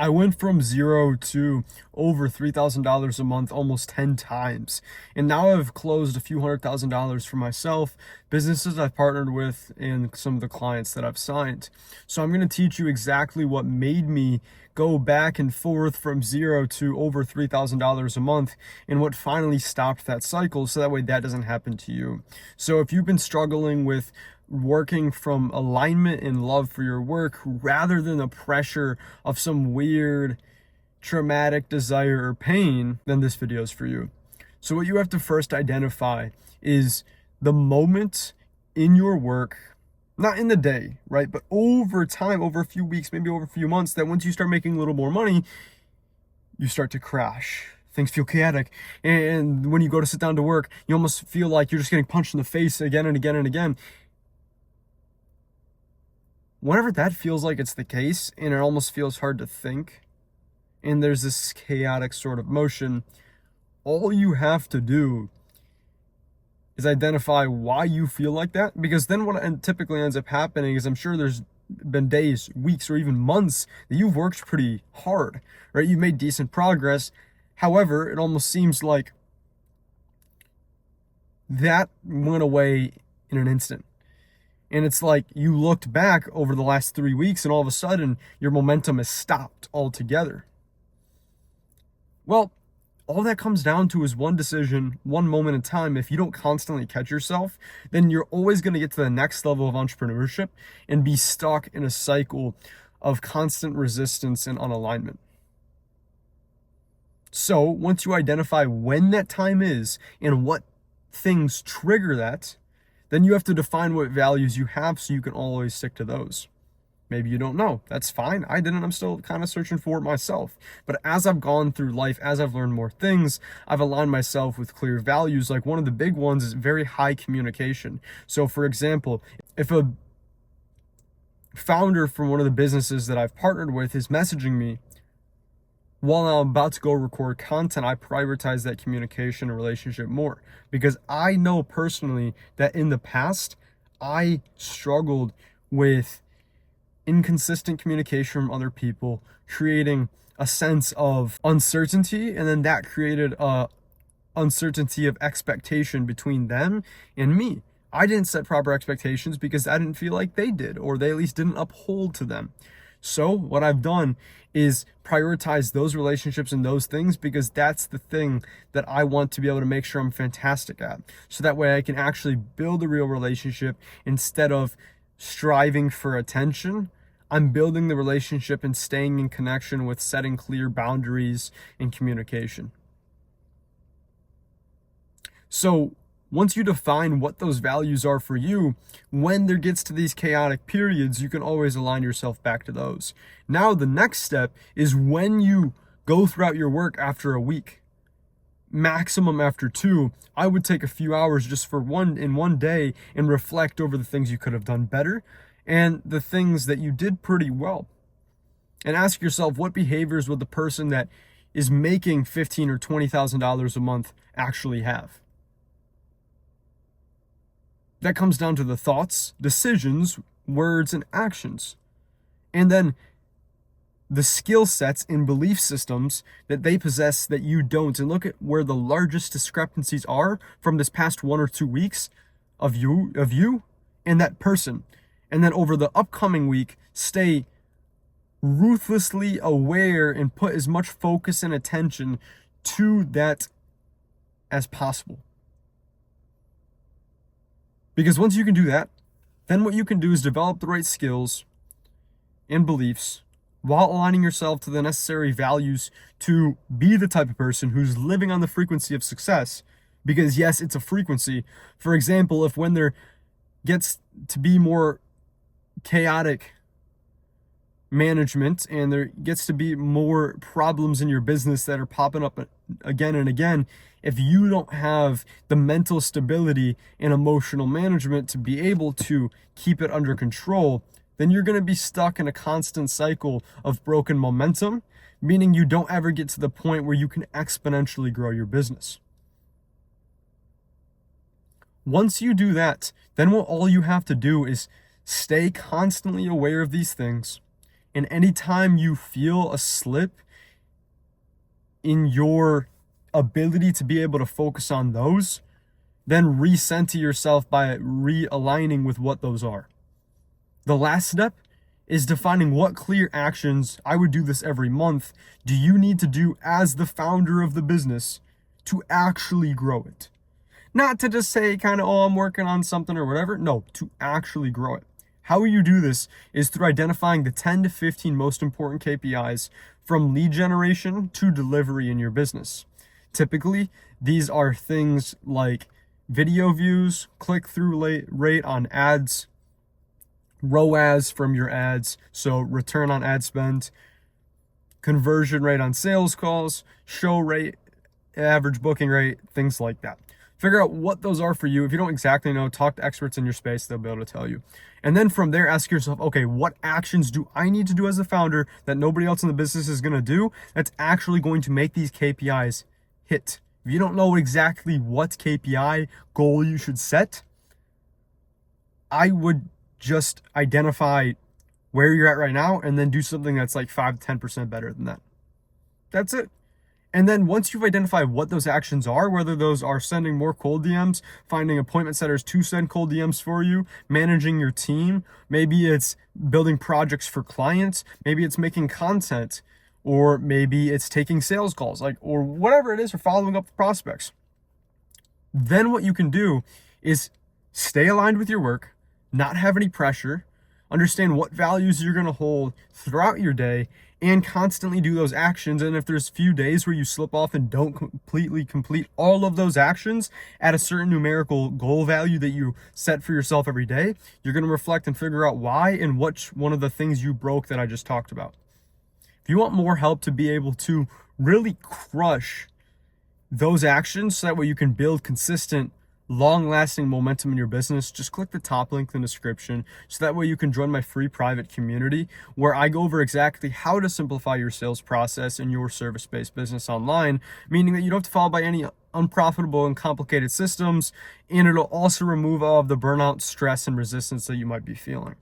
I went from zero to over $3,000 a month almost 10 times. And now I've closed a few $100,000 for myself, businesses I've partnered with, and some of the clients that I've signed. So I'm going to teach you exactly what made me go back and forth from zero to over $3,000 a month and what finally stopped that cycle, so that way that doesn't happen to you. So if you've been struggling with working from alignment and love for your work rather than the pressure of some weird traumatic desire or pain, then this video is for you. So what you have to first identify is the moment in your work, not in the day, right? But over time, over a few weeks, maybe over a few months, that once you start making a little more money, you start to crash. Things feel chaotic. And when you go to sit down to work, you almost feel like you're just getting punched in the face again and again and again. Whenever that feels like it's the case, and it almost feels hard to think, and there's this chaotic sort of motion, all you have to do is identify why you feel like that. Because then what typically ends up happening is, I'm sure there's been days, weeks, or even months that you've worked pretty hard, right? You've made decent progress. However, it almost seems like that went away in an instant. And it's like you looked back over the last 3 weeks and all of a sudden your momentum has stopped altogether. Well, all that comes down to is one decision, one moment in time. If you don't constantly catch yourself, then you're always going to get to the next level of entrepreneurship and be stuck in a cycle of constant resistance and unalignment. So once you identify when that time is and what things trigger that, then you have to define what values you have so you can always stick to those. Maybe you don't know. That's fine. I didn't. I'm still kind of searching for it myself. But as I've gone through life, as I've learned more things, I've aligned myself with clear values. Like one of the big ones is very high communication. So for example, if a founder from one of the businesses that I've partnered with is messaging me while I'm about to go record content, I prioritize that communication and relationship more, because I know personally that in the past, I struggled with inconsistent communication from other people, creating a sense of uncertainty, and then that created a uncertainty of expectation between them and me. I didn't set proper expectations because I didn't feel like they did, or they at least didn't uphold to them. So what I've done is prioritize those relationships and those things, because that's the thing that I want to be able to make sure I'm fantastic at. So that way I can actually build a real relationship instead of striving for attention. I'm building the relationship and staying in connection with setting clear boundaries and communication. So once you define what those values are for you, when there gets to these chaotic periods, you can always align yourself back to those. Now, the next step is when you go throughout your work after a week, maximum after 2, I would take a few hours just for one day and reflect over the things you could have done better and the things that you did pretty well. And ask yourself, what behaviors would the person that is making $15,000 or $20,000 a month actually have? That comes down to the thoughts, decisions, words, and actions. And then the skill sets and belief systems that they possess that you don't. And look at where the largest discrepancies are from this past 1 or 2 weeks of you and that person. And then over the upcoming week, stay ruthlessly aware and put as much focus and attention to that as possible. Because once you can do that, then what you can do is develop the right skills and beliefs while aligning yourself to the necessary values to be the type of person who's living on the frequency of success. Because yes, it's a frequency. For example, if when there gets to be more chaotic management and there gets to be more problems in your business that are popping up again and again, if you don't have the mental stability and emotional management to be able to keep it under control, then you're going to be stuck in a constant cycle of broken momentum, meaning you don't ever get to the point where you can exponentially grow your business. Once you do that, then all you have to do is stay constantly aware of these things And anytime you feel a slip in your ability to be able to focus on those, then recenter yourself by realigning with what those are. The last step is defining what clear actions, I would do this every month, do you need to do as the founder of the business to actually grow it. Not to just say kind of, oh, I'm working on something or whatever. No, to actually grow it. How you do this is through identifying the 10 to 15 most important KPIs from lead generation to delivery in your business. Typically, these are things like video views, click-through rate on ads, ROAS from your ads, so return on ad spend, conversion rate on sales calls, show rate, average booking rate, things like that. Figure out what those are for you. If you don't exactly know, talk to experts in your space. They'll be able to tell you. And then from there, ask yourself, okay, what actions do I need to do as a founder that nobody else in the business is going to do that's actually going to make these KPIs hit? If you don't know exactly what KPI goal you should set, I would just identify where you're at right now and then do something that's like 5 to 10% better than that. That's it. And then once you've identified what those actions are, whether those are sending more cold DMs, finding appointment setters to send cold DMs for you, managing your team, maybe it's building projects for clients, maybe it's making content, or maybe it's taking sales calls, or whatever it is, or following up with prospects. Then what you can do is stay aligned with your work, not have any pressure, understand what values you're going to hold throughout your day, and constantly do those actions. And if there's few days where you slip off and don't completely complete all of those actions at a certain numerical goal value that you set for yourself every day, you're going to reflect and figure out why and which one of the things you broke that I just talked about. If you want more help to be able to really crush those actions so that way you can build consistent, long-lasting momentum in your business, just click the top link in the description so that way you can join my free private community where I go over exactly how to simplify your sales process in your service-based business online, meaning that you don't have to follow by any unprofitable and complicated systems, and it'll also remove all of the burnout, stress, and resistance that you might be feeling.